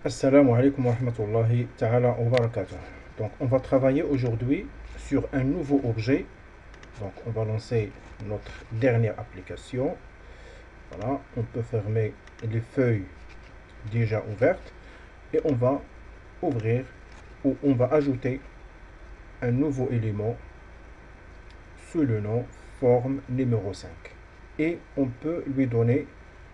Assalamu alaikum wa rahmatullahi ta'ala wa barakatuh. Donc, on va travailler aujourd'hui sur un nouveau objet. Donc, on va lancer notre dernière application. Voilà, on peut fermer les feuilles déjà ouvertes et on va ouvrir ou on va ajouter un nouveau élément sous le nom forme numéro 5. Et on peut lui donner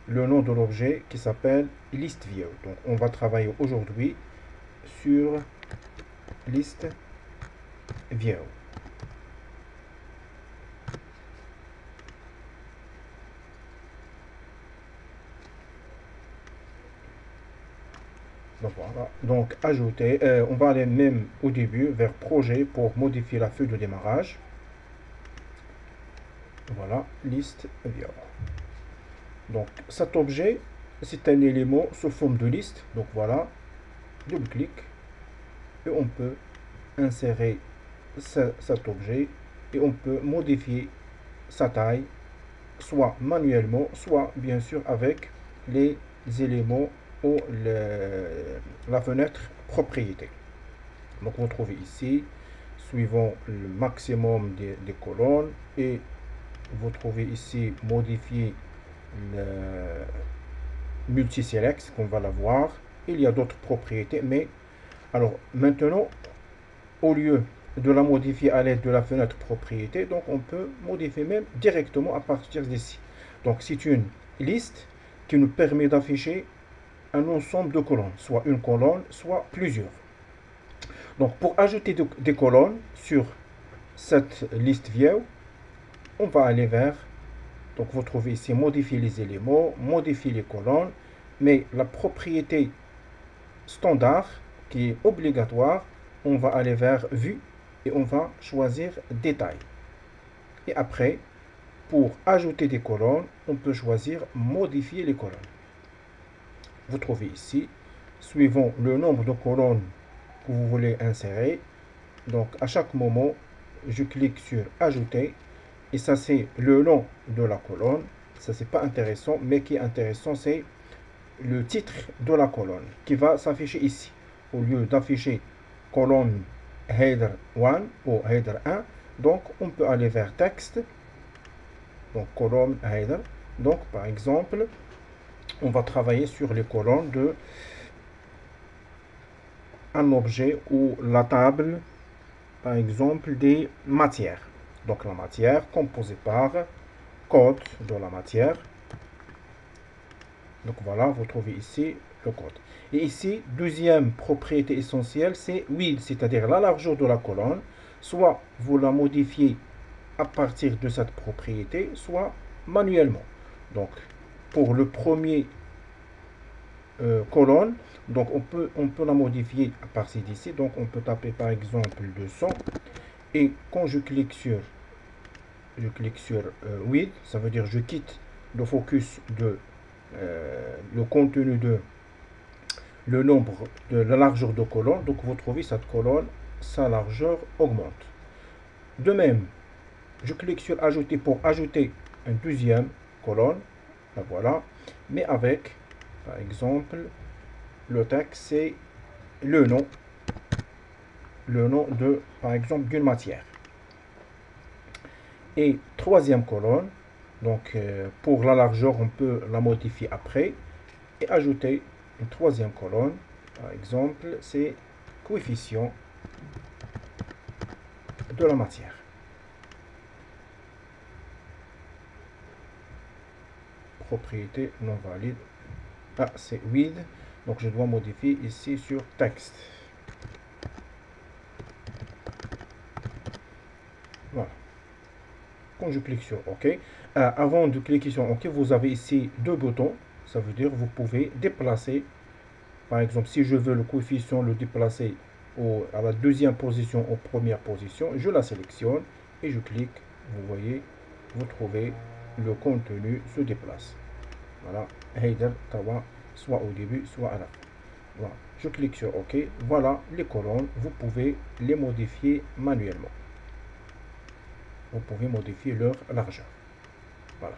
le nom de l'objet qui s'appelle list view. Donc, on va travailler aujourd'hui sur list view. Donc voilà. Donc ajouter, on va aller même au début vers projet pour modifier la feuille de démarrage. Voilà, liste view. Donc cet objet, c'est un élément sous forme de liste. Donc voilà, double-clic et on peut insérer cet objet et on peut modifier sa taille, soit manuellement, soit bien sûr avec les éléments ou la fenêtre propriété. Donc vous trouvez ici, suivant le maximum des colonnes, et vous trouvez ici modifier le multiselect qu'on va l'avoir. Il y a d'autres propriétés, mais alors maintenant, au lieu de la modifier à l'aide de la fenêtre propriété, donc on peut modifier même directement à partir d'ici. Donc c'est une liste qui nous permet d'afficher un ensemble de colonnes, soit une colonne, soit plusieurs. Donc pour ajouter des colonnes sur cette liste view, on va aller vers, donc vous trouvez ici modifier les éléments, modifier les colonnes, mais la propriété standard qui est obligatoire, on va aller vers vue et on va choisir détail. Et après, pour ajouter des colonnes, on peut choisir modifier les colonnes. Vous trouvez ici, suivant le nombre de colonnes que vous voulez insérer, donc à chaque moment, je clique sur ajouter et ça c'est le nom de la colonne. Ça c'est pas intéressant, mais qui est intéressant c'est le titre de la colonne qui va s'afficher ici. Au lieu d'afficher colonne header 1 ou header 1, donc on peut aller vers texte, donc colonne header. Donc par exemple, on va travailler sur les colonnes de un objet ou la table, par exemple des matières. Donc la matière composée par code de la matière. Donc voilà, vous trouvez ici le code. Et ici, deuxième propriété essentielle, c'est width, c'est-à-dire la largeur de la colonne. Soit vous la modifiez à partir de cette propriété, soit manuellement. Donc pour le premier colonne, donc on peut la modifier à partir d'ici. Donc on peut taper par exemple 200. Et quand je clique sur width, ça veut dire je quitte le focus de le contenu de le nombre de la largeur de colonne. Donc vous trouvez cette colonne, sa largeur augmente. De même, je clique sur ajouter pour ajouter une deuxième colonne. La voilà. Mais avec, par exemple, le texte, c'est le nom de, par exemple, d'une matière. Et troisième colonne, donc pour la largeur, on peut la modifier après et ajouter une troisième colonne. Par exemple, c'est coefficient de la matière. Propriété non valide. Ah, c'est width. Donc je dois modifier ici sur texte. Voilà. Quand je clique sur OK, avant de cliquer sur OK, vous avez ici deux boutons. Ça veut dire que vous pouvez déplacer. Par exemple, si je veux le coefficient le déplacer à la deuxième position ou première position, je la sélectionne et je clique. Vous voyez, vous trouvez le contenu se déplace. Voilà, header, tawa, soit au début, soit à la fin. Voilà. Je clique sur OK. Voilà les colonnes. Vous pouvez les modifier manuellement. Vous pouvez modifier leur largeur. Voilà.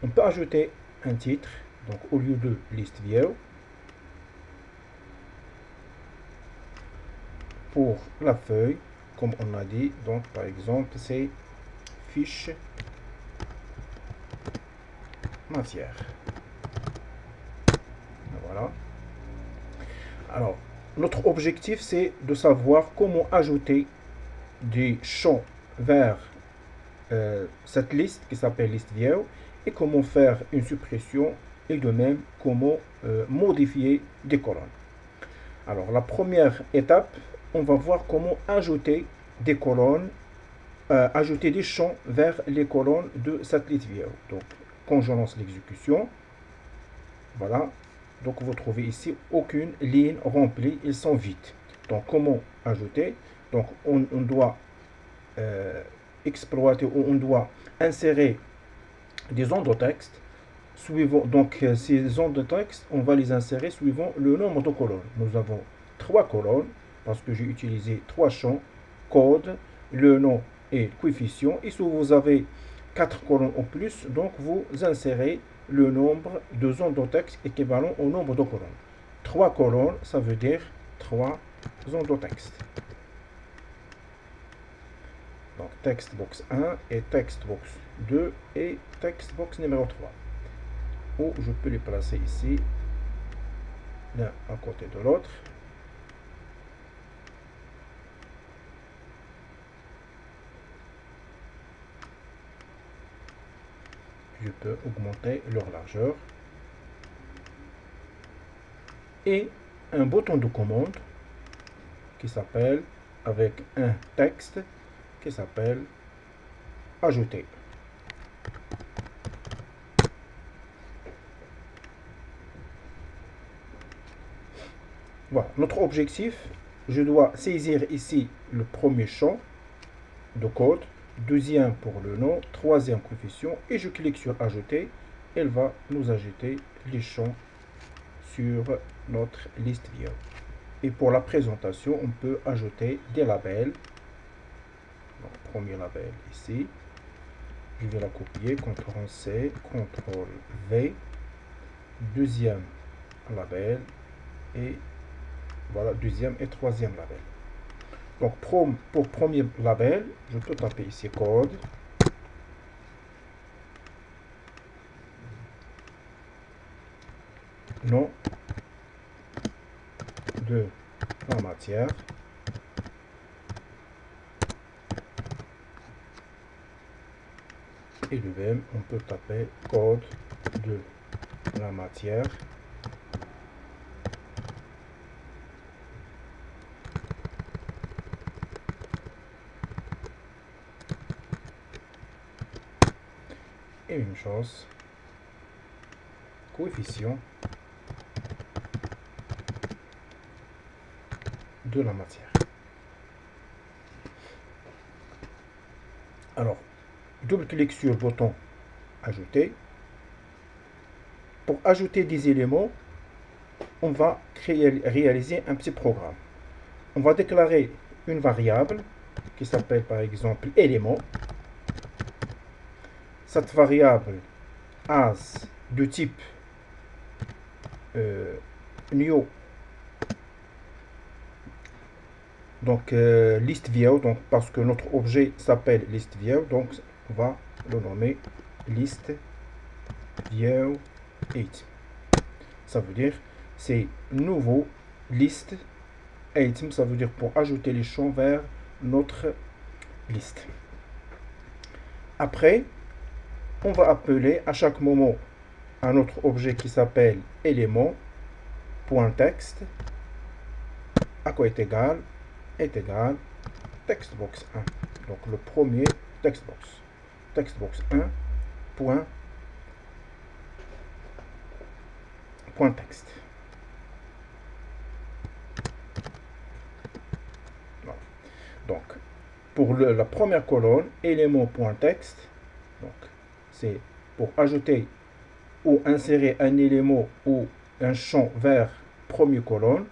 On peut ajouter un titre. Donc au lieu de liste view, pour la feuille, comme on a dit, donc par exemple, c'est fiche matière. Voilà. Alors, notre objectif, c'est de savoir comment ajouter des champs vers cette liste qui s'appelle liste view et comment faire une suppression et de même comment modifier des colonnes. Alors, la première étape, on va voir comment ajouter des colonnes, ajouter des champs vers les colonnes de cette liste view. Donc, quand je lance l'exécution, voilà. Donc, vous trouvez ici aucune ligne remplie, ils sont vides. Donc, comment ajouter? Donc, on doit exploiter ou on doit insérer des zones de texte suivant. Donc, ces zones de texte, on va les insérer suivant le nombre de colonnes. Nous avons 3 colonnes parce que j'ai utilisé 3 champs, code, le nom et coefficient. Et si vous avez 4 colonnes ou plus, donc vous insérez le nombre de zones de texte équivalent au nombre de colonnes. 3 colonnes, ça veut dire 3 zones de texte. Donc textbox 1 et textbox 2 et textbox numéro 3. Ou je peux les placer ici, l'un à côté de l'autre. Je peux augmenter leur largeur. Et un bouton de commande qui s'appelle, avec un texte qui s'appelle ajouter. Voilà, notre objectif, je dois saisir ici le premier champ de code, deuxième pour le nom, troisième coefficient, et je clique sur ajouter. Elle va nous ajouter les champs sur notre liste view. Et pour la présentation, on peut ajouter des labels. Donc, premier label ici. Je vais la copier, CTRL-C, CTRL-V. Deuxième label. Et voilà, deuxième et troisième label. Donc, pour premier label, je peux taper ici code. Nom de la matière. Et de même, on peut taper code de la matière. Et une chose, coefficient de la matière. Alors, double-clic sur le bouton ajouter. Pour ajouter des éléments, on va réaliser un petit programme. On va déclarer une variable qui s'appelle par exemple élément. Cette variable as de type new, donc list view, donc parce que notre objet s'appelle list view, donc on va le nommer list view 8. Ça veut dire c'est nouveau list item, ça veut dire pour ajouter les champs vers notre liste. Après, on va appeler à chaque moment un autre objet qui s'appelle élément.text, à quoi est égal textbox 1. Donc le premier textbox 1 point texte. Voilà. Donc pour la première colonne, élément.text, donc c'est pour ajouter ou insérer un élément ou un champ vers première colonne.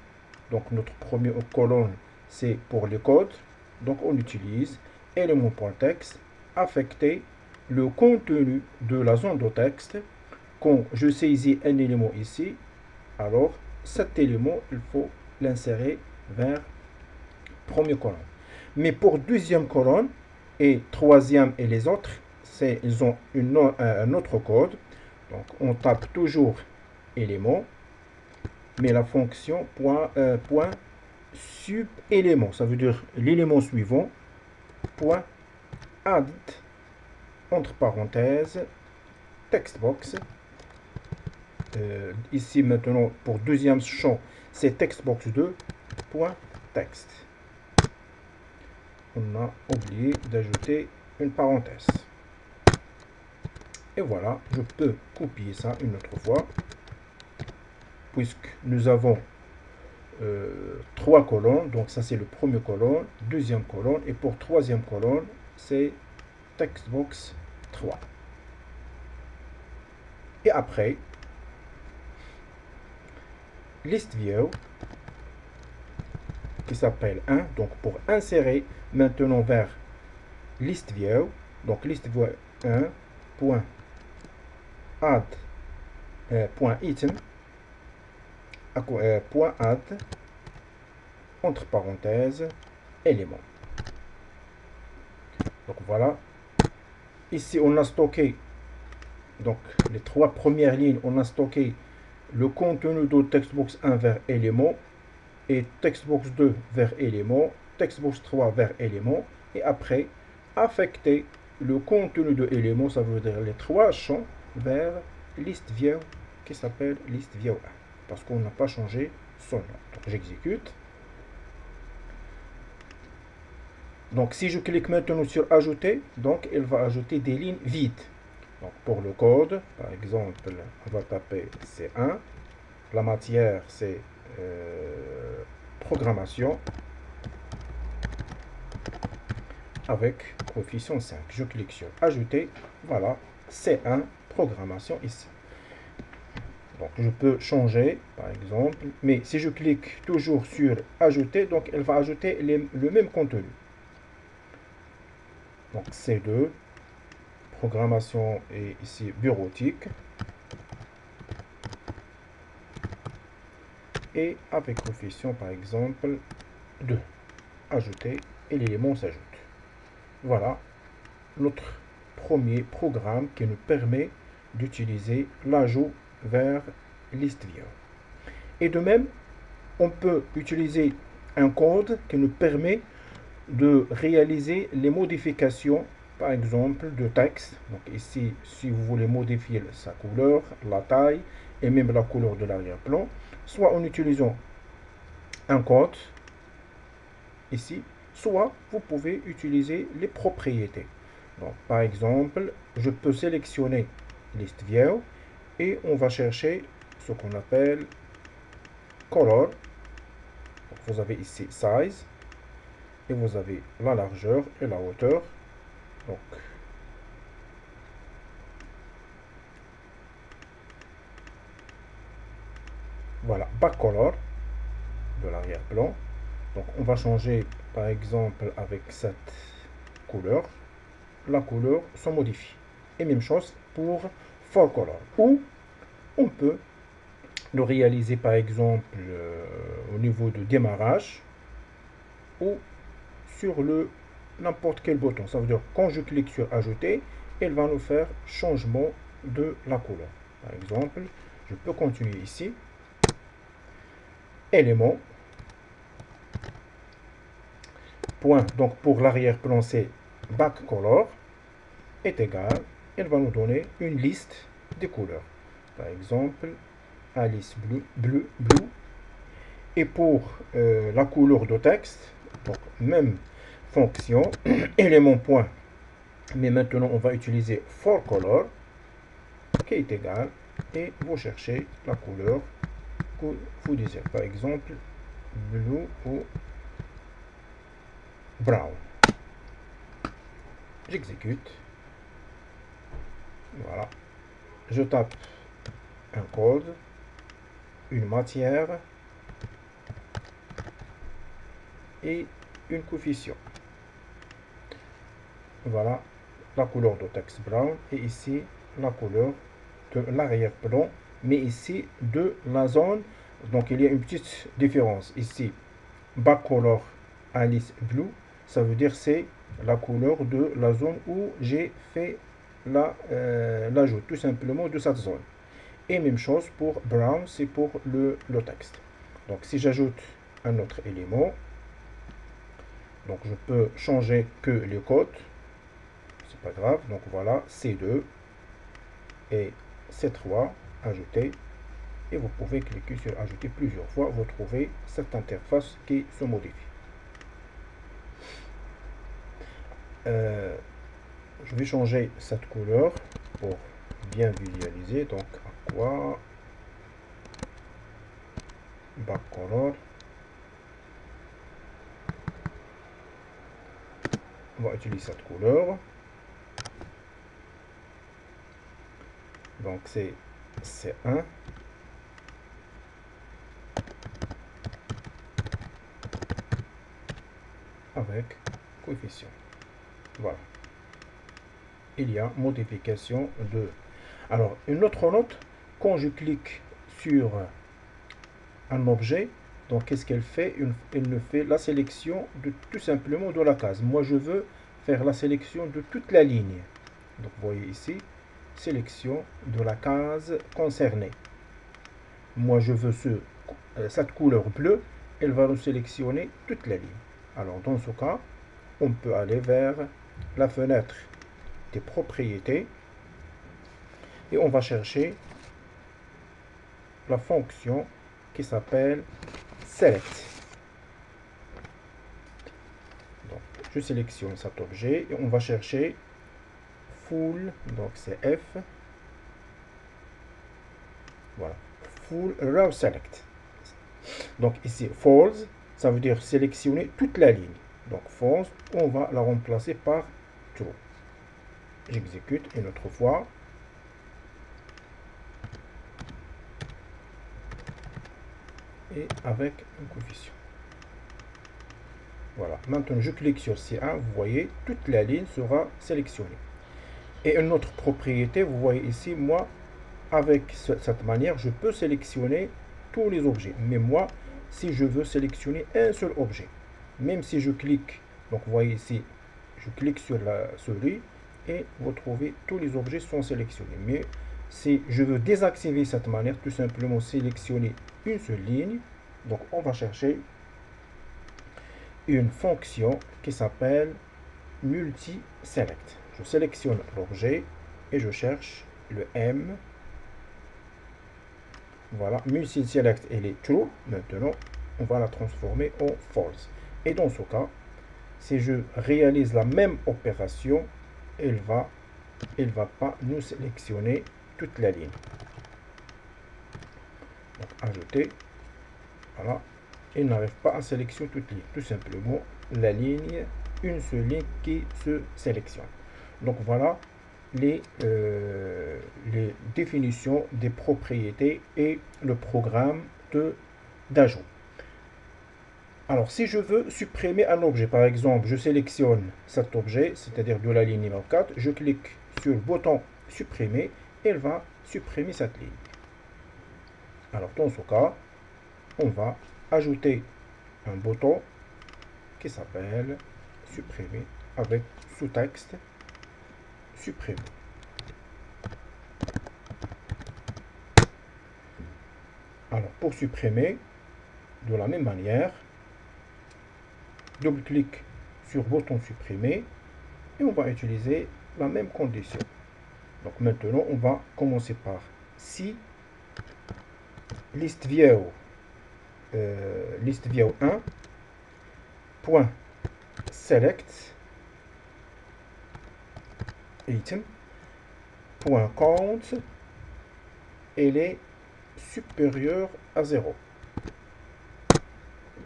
Donc notre première colonne, c'est pour les codes. Donc on utilise élément.text, affecter le contenu de la zone de texte quand je saisis un élément ici, alors cet élément, il faut l'insérer vers première colonne. Mais pour deuxième colonne et troisième et les autres, ils ont un autre code. Donc on tape toujours élément, mais la fonction point sub élément, ça veut dire l'élément suivant, point add, entre parenthèses, textbox. Ici maintenant pour deuxième champ, c'est textbox 2, point texte. On a oublié d'ajouter une parenthèse. Et voilà, je peux copier ça une autre fois, puisque nous avons trois colonnes. Donc ça c'est le premier colonne, deuxième colonne, et pour troisième colonne, c'est textbox 3. Et après, list view, qui s'appelle 1, donc pour insérer maintenant vers list view, donc list view 1, point add, point item, point add, entre parenthèses, élément. Donc voilà, ici on a stocké, donc les trois premières lignes, on a stocké le contenu de textbox 1 vers élément, et textbox 2 vers élément, textbox 3 vers élément, et après affecter le contenu de élément, ça veut dire les trois champs, vers list view qui s'appelle list view 1, parce qu'on n'a pas changé son nom. Donc j'exécute. Donc si je clique maintenant sur ajouter, donc il va ajouter des lignes vides. Donc pour le code, par exemple, on va taper C1, la matière c'est programmation avec coefficient 5. Je clique sur ajouter, voilà, C1 programmation ici. Donc je peux changer par exemple, mais si je clique toujours sur ajouter, donc elle va ajouter le même contenu. Donc C2, programmation et ici bureautique. Et avec coefficient par exemple 2. Ajouter et l'élément s'ajoute. Voilà notre premier programme qui nous permet d'utiliser l'ajout vers list view. Et de même, on peut utiliser un code qui nous permet de réaliser les modifications, par exemple, de texte. Donc ici, si vous voulez modifier sa couleur, la taille et même la couleur de l'arrière-plan, soit en utilisant un code, ici, soit vous pouvez utiliser les propriétés. Donc, par exemple, je peux sélectionner list view et on va chercher ce qu'on appelle color. Donc, vous avez ici size et vous avez la largeur et la hauteur. Donc, voilà, backcolor de l'arrière-plan. Donc, on va changer par exemple avec cette couleur. La couleur se modifie. Et même chose pour forecolor. Ou on peut le réaliser par exemple au niveau de démarrage ou sur n'importe quel bouton. Ça veut dire quand je clique sur ajouter, elle va nous faire changement de la couleur. Par exemple, je peux continuer ici. Élément. Point. Donc pour l'arrière-plan, c'est backcolor est égal. Elle va nous donner une liste des couleurs. Par exemple, Alice bleu. Et pour la couleur de texte, donc même fonction, élément point, mais maintenant on va utiliser forecolor qui est égal, et vous cherchez la couleur que vous désirez, par exemple bleu ou brown. J'exécute. Voilà. Je tape un code, une matière et une coefficient. Voilà la couleur de texte brown et ici la couleur de l'arrière-plan, mais ici de la zone. Donc il y a une petite différence. Ici, backcolor Alice Blue, ça veut dire c'est la couleur de la zone où j'ai fait l'ajout tout simplement de cette zone. Et même chose pour brown, c'est pour le texte. Donc si j'ajoute un autre élément, donc je peux changer que les codes, c'est pas grave. Donc voilà, C2 et C3, ajouter. Et vous pouvez cliquer sur ajouter plusieurs fois, vous trouvez cette interface qui se modifie. Je vais changer cette couleur pour bien visualiser. Donc aqua, backcolor. On va utiliser cette couleur. Donc c'est C1. Avec coefficient. Voilà. Il y a modification de... Alors, une autre note, quand je clique sur un objet, donc qu'est-ce qu'elle fait? Elle me fait la sélection de tout simplement de la case. Moi, je veux faire la sélection de toute la ligne. Donc, vous voyez ici, sélection de la case concernée. Moi, je veux cette couleur bleue, elle va nous sélectionner toute la ligne. Alors, dans ce cas, on peut aller vers la fenêtre des propriétés et on va chercher la fonction qui s'appelle select. Donc, je sélectionne cet objet et on va chercher full, donc c'est F. Voilà, full row select. Donc ici, false, ça veut dire sélectionner toute la ligne. Donc false, on va la remplacer par true. J'exécute une autre fois. Et avec un coefficient. Voilà. Maintenant, je clique sur C1. Vous voyez, toute la ligne sera sélectionnée. Et une autre propriété, vous voyez ici, moi, avec cette manière, je peux sélectionner tous les objets. Mais moi, si je veux sélectionner un seul objet, même si je clique, donc vous voyez ici, je clique sur celui et vous trouvez tous les objets sont sélectionnés. Mais si je veux désactiver cette manière, tout simplement sélectionner une seule ligne, donc on va chercher une fonction qui s'appelle multi-select. Je sélectionne l'objet et je cherche le M. Voilà, multi-select, elle est true. Maintenant, on va la transformer en false. Et dans ce cas, si je réalise la même opération, elle va pas nous sélectionner toute la ligne. Donc, ajouter. Voilà. Il n'arrive pas à sélectionner toute ligne. Tout simplement, la ligne, une seule ligne qui se sélectionne. Donc, voilà les définitions des propriétés et le programme d'ajout. Alors, si je veux supprimer un objet, par exemple, je sélectionne cet objet, c'est-à-dire de la ligne numéro 4, je clique sur le bouton supprimer, et elle va supprimer cette ligne. Alors, dans ce cas, on va ajouter un bouton qui s'appelle supprimer avec sous-texte supprimer. Alors, pour supprimer, de la même manière, double-clic sur bouton supprimer et on va utiliser la même condition. Donc maintenant, on va commencer par si list view 1 point select item point count elle est supérieure à 0.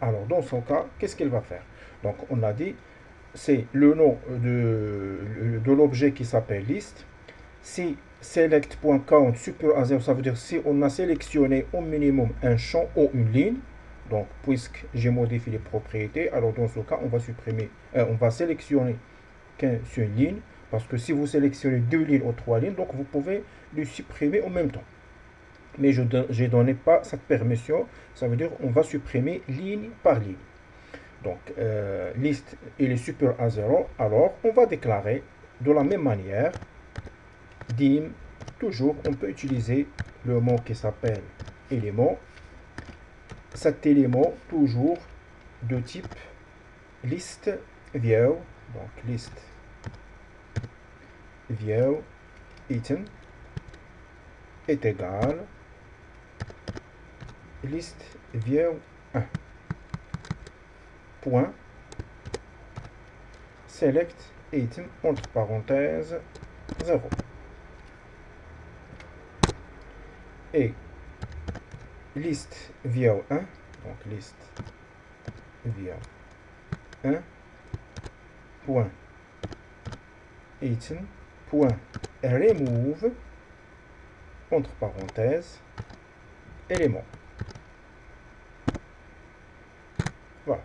Alors dans son cas, qu'est-ce qu'elle va faire? Donc on a dit c'est le nom de l'objet qui s'appelle list. Si select.count supérieur à 0, ça veut dire si on a sélectionné au minimum un champ ou une ligne. Donc puisque j'ai modifié les propriétés, alors dans ce cas on va supprimer, on va sélectionner qu'une seule ligne. Parce que si vous sélectionnez deux lignes ou trois lignes, donc vous pouvez les supprimer en même temps. Mais je n'ai donné pas cette permission. Ça veut dire on va supprimer ligne par ligne. Donc, liste il est supérieur à 0. Alors, on va déclarer de la même manière dim. Toujours, on peut utiliser le mot qui s'appelle élément. Cet élément, toujours de type liste view. Donc, liste view item est égal liste view 1. Point select item entre parenthèses 0. Et liste view 1, donc liste view 1 point item point remove entre parenthèses élément. Voilà.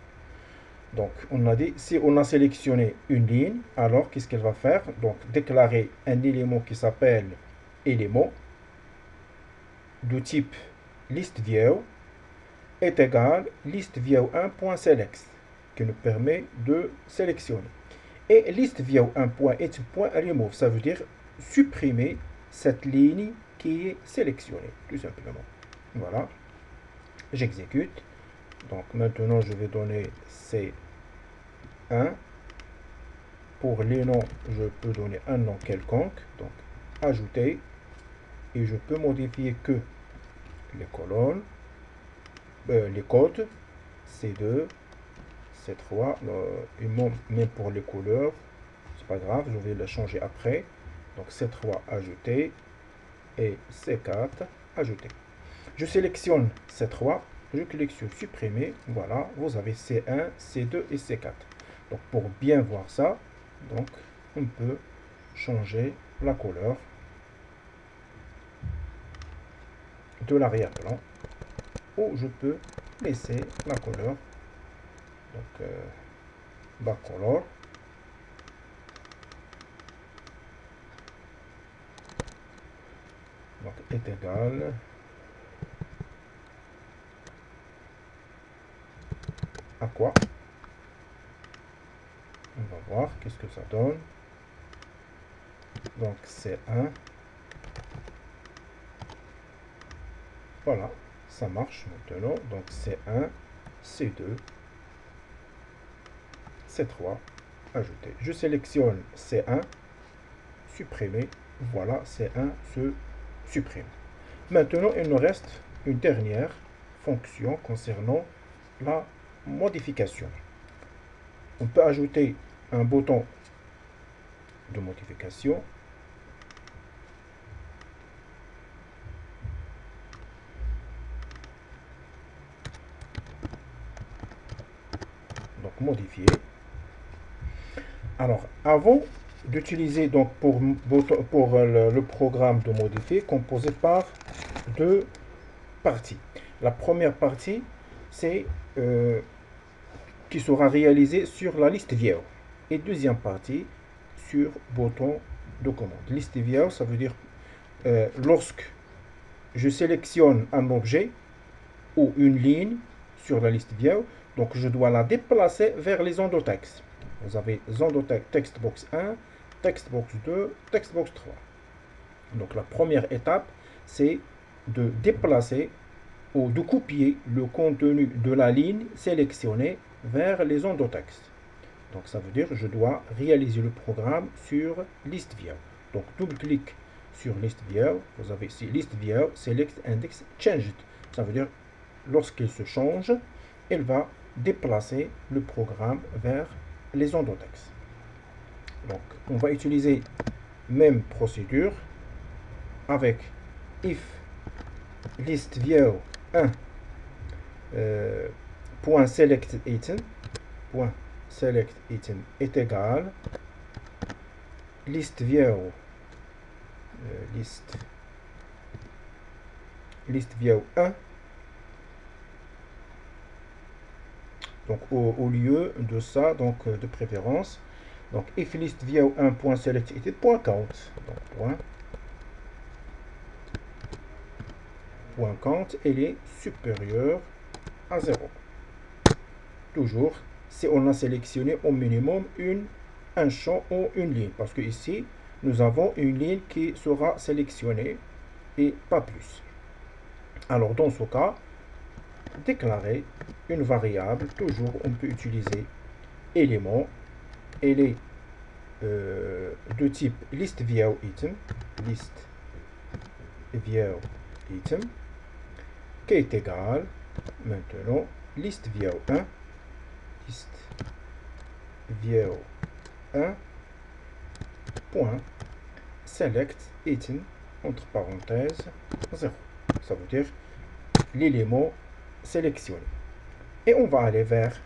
Donc, on a dit, si on a sélectionné une ligne, alors qu'est-ce qu'elle va faire? Donc, déclarer un élément qui s'appelle élément de type listView est égal listView1.select qui nous permet de sélectionner. Et listView1.remove, ça veut dire supprimer cette ligne qui est sélectionnée, tout simplement. Voilà. J'exécute. Donc, maintenant, je vais donner C1. Pour les noms, je peux donner un nom quelconque. Donc, ajouter. Et je peux modifier que les colonnes, les codes, C2, C3, et même pour les couleurs, c'est pas grave, je vais le changer après. Donc C3 ajouter et C4 ajouter. Je sélectionne C3, je clique sur supprimer, voilà, vous avez C1, C2 et C4. Donc pour bien voir ça, donc on peut changer la couleur de l'arrière-plan ou je peux laisser la couleur donc back color donc est égal à quoi? On va voir qu'est-ce que ça donne. Donc c'est 1. Voilà, ça marche maintenant. Donc C1, C2, C3, ajouter. Je sélectionne C1, supprimer. Voilà, C1 se supprime. Maintenant, il nous reste une dernière fonction concernant la modification. On peut ajouter un bouton de modification. Donc modifier. Alors avant d'utiliser donc pour le programme de modifier composé par deux parties. La première partie c'est qui sera réalisée sur la liste view et deuxième partie sur bouton de commande. Liste view, ça veut dire lorsque je sélectionne un objet ou une ligne sur la liste view, donc je dois la déplacer vers les endotextes. Vous avez textbox 1, textbox 2, textbox 3. Donc la première étape, c'est de déplacer ou de copier le contenu de la ligne sélectionnée vers les endotextes. Donc ça veut dire que je dois réaliser le programme sur listView. Donc double-clic sur listView, vous avez ici listView, select index changed. Ça veut dire lorsqu'il se change, il va déplacer le programme vers les endotextes. Donc on va utiliser même procédure avec if listView 1 point select item point select item est égal listView listView 1. Donc au lieu de ça, donc de préférence, Donc, if list view1.selectItem.count. Donc, point count, elle est supérieure à 0. Toujours, si on a sélectionné au minimum un champ ou une ligne. Parce que ici, nous avons une ligne qui sera sélectionnée et pas plus. Alors, dans ce cas, déclarer une variable, toujours on peut utiliser élément, elle est de type listViewItem, listViewItem, qui est égal, maintenant, listView1, listView1, point, select item, entre parenthèses, 0. Ça veut dire l'élément sélectionné. Et on va aller vers,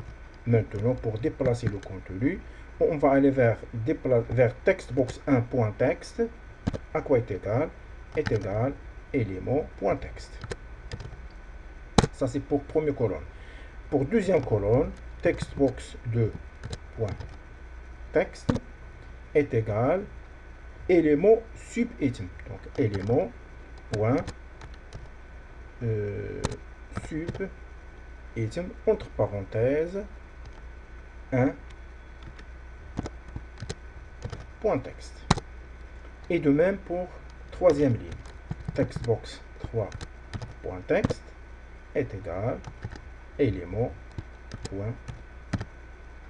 maintenant, pour déplacer le contenu, on va aller vers textbox1.text, à quoi est égal élément.text. Ça, c'est pour première colonne. Pour deuxième colonne, textbox2.text est égal élément subitem. Donc, élément subitem, entre parenthèses, 1 point texte. Et de même pour troisième ligne. Textbox 3.text est égal élément point.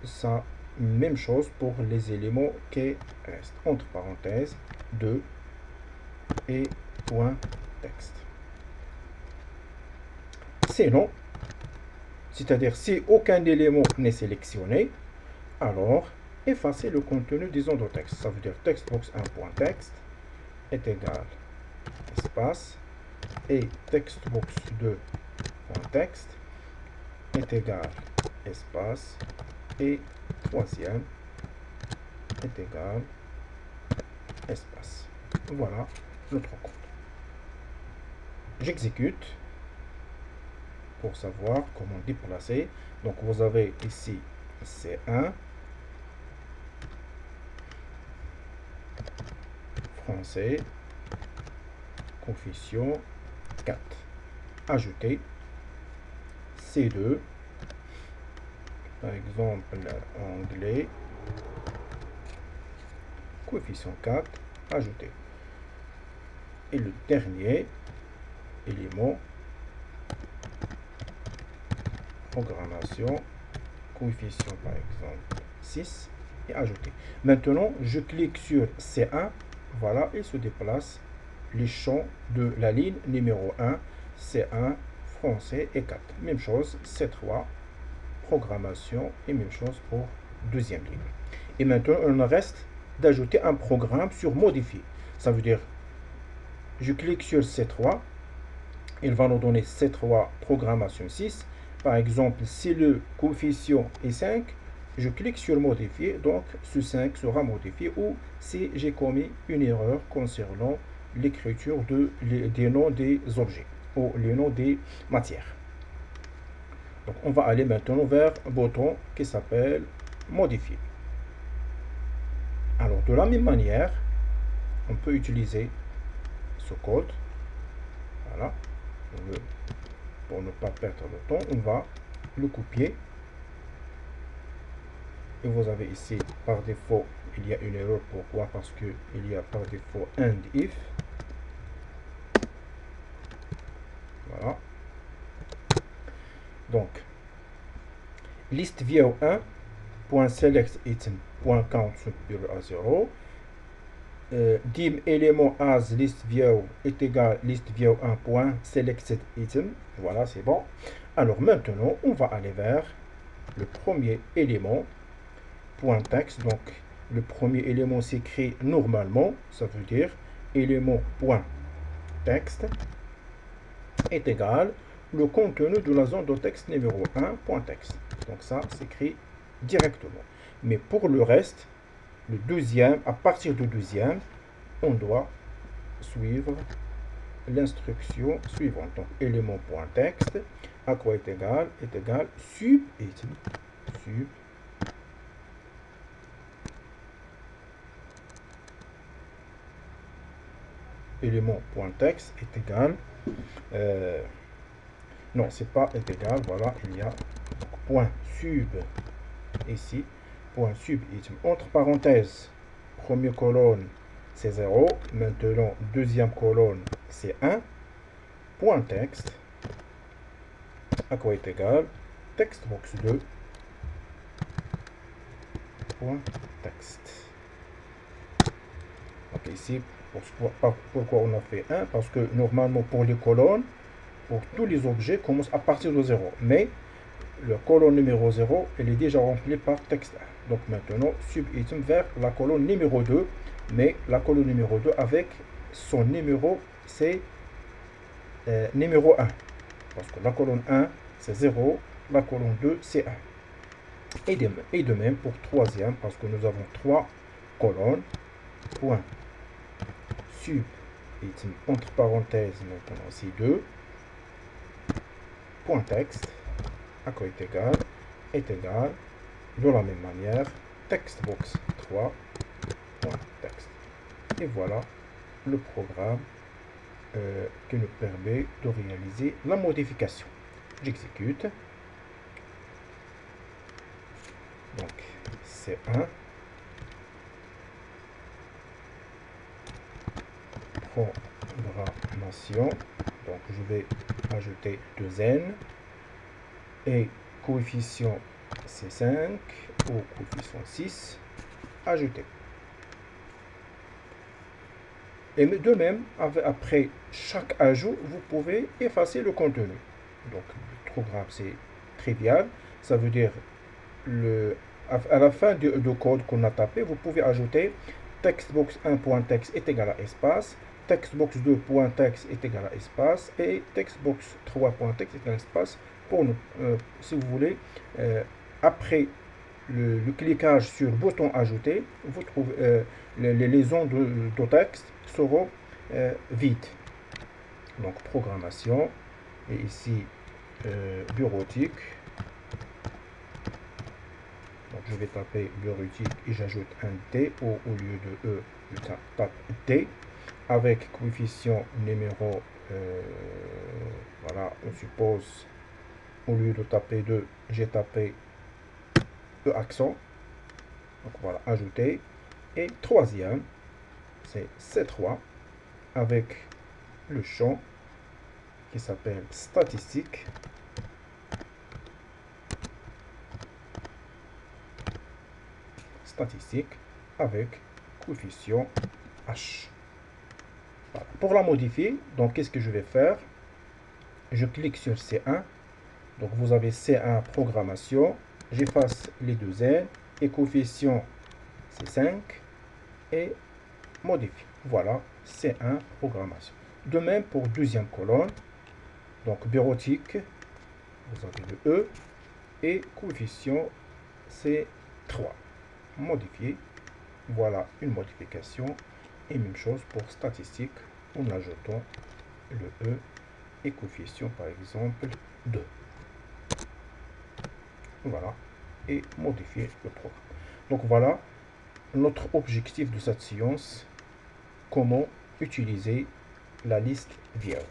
Ça, même chose pour les éléments qui restent. Entre parenthèses, 2 et point texte. Sinon, c'est-à-dire si aucun élément n'est sélectionné, alors effacer le contenu des ondes de texte. Ça veut dire textbox1.text est égal espace et textbox2.text est égal espace et troisième est égal espace. Voilà notre code. J'exécute pour savoir comment déplacer. Donc vous avez ici C1, français, coefficient 4. Ajouter C2, par exemple anglais, coefficient 4, ajouter. Et le dernier élément, programmation, coefficient par exemple 6, et ajouter. Maintenant, je clique sur C1, voilà, il se déplace les champs de la ligne numéro 1, C1, français et 4. Même chose, C3, programmation, et même chose pour deuxième ligne. Et maintenant, il reste d'ajouter un programme sur modifier. Ça veut dire, je clique sur C3, il va nous donner C3 programmation 6. Par exemple, si le coefficient est 5, je clique sur modifier, donc ce 5 sera modifié, ou si j'ai commis une erreur concernant l'écriture des noms des objets ou les noms des matières. Donc on va aller maintenant vers un bouton qui s'appelle modifier. Alors de la même manière, on peut utiliser ce code. Voilà. Pour ne pas perdre le temps, on va le copier. Et vous avez ici, par défaut, il y a une erreur. Pourquoi? Parce qu'il y a par défaut and if. Voilà. Donc, listView1.selectItem.count supérieur à 0. Dim élément as listView est égal listView1.selectedItem. Voilà, c'est bon. Alors maintenant, on va aller vers le premier élément, point texte. Donc, le premier élément s'écrit normalement, ça veut dire élément point texte est égal le contenu de la zone de texte numéro 1, point texte. Donc ça s'écrit directement. Mais pour le reste, le deuxième, à partir du deuxième, on doit suivre l'instruction suivante. Donc élément.texte, à quoi est égal subitem. élément.texte est égal, non, c'est pas est égal, voilà, il y a point sub ici, point sub item, entre parenthèses, première colonne c'est 0, maintenant deuxième colonne c'est 1, point texte, à quoi est égal, textbox 2, point texte. Donc ici, pourquoi on a fait 1? Parce que normalement pour les colonnes, pour tous les objets, commence à partir de 0. Mais la colonne numéro 0, elle est déjà remplie par texte 1. Donc maintenant, subitem vers la colonne numéro 2. Mais la colonne numéro 2 avec son numéro, c'est numéro 1. Parce que la colonne 1, c'est 0. La colonne 2, c'est 1. Et de même pour troisième, parce que nous avons 3 colonnes. Point sub item entre parenthèses, maintenant c'est 2. Point texte, à quoi est égal de la même manière textbox 3 point texte. Et voilà le programme qui nous permet de réaliser la modification. J'exécute. Donc C1 programmation. Donc je vais ajouter 2n et coefficient C5 au coefficient 6 ajouter. Et de même, après chaque ajout, vous pouvez effacer le contenu. Donc le programme c'est trivial, ça veut dire à la fin du code qu'on a tapé, vous pouvez ajouter textbox1.text est égal à espace, textbox2.text est égal à espace et textbox3.text est égal à espace pour nous, si vous voulez, après le cliquage sur le bouton ajouter, vous trouvez les zones de texte seront vides. Donc programmation et ici bureautique. Donc je vais taper bureautique et j'ajoute un T au lieu de E, je tape T avec coefficient numéro, voilà, on suppose au lieu de taper 2, j'ai tapé E accent. Donc voilà, ajouter. Et troisième, c'est C3 avec le champ qui s'appelle statistique. Statistique avec coefficient H. Voilà. Pour la modifier, donc qu'est-ce que je vais faire? Je clique sur C1. Donc vous avez C1 programmation. J'efface les deux N et coefficient C5 et modifie. Voilà, C1 programmation. De même pour deuxième colonne. Donc bureautique, vous avez le E et coefficient C3. Modifier. Voilà une modification. Et même chose pour statistique en ajoutant le E et coefficient par exemple 2. Voilà. Et modifier le programme. Donc voilà notre objectif de cette séance. Comment utiliser la liste vierge.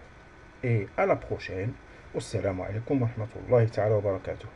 Et à la prochaine. Wassalamu alaikum wa rahmatullahi ta'ala wa barakatuh.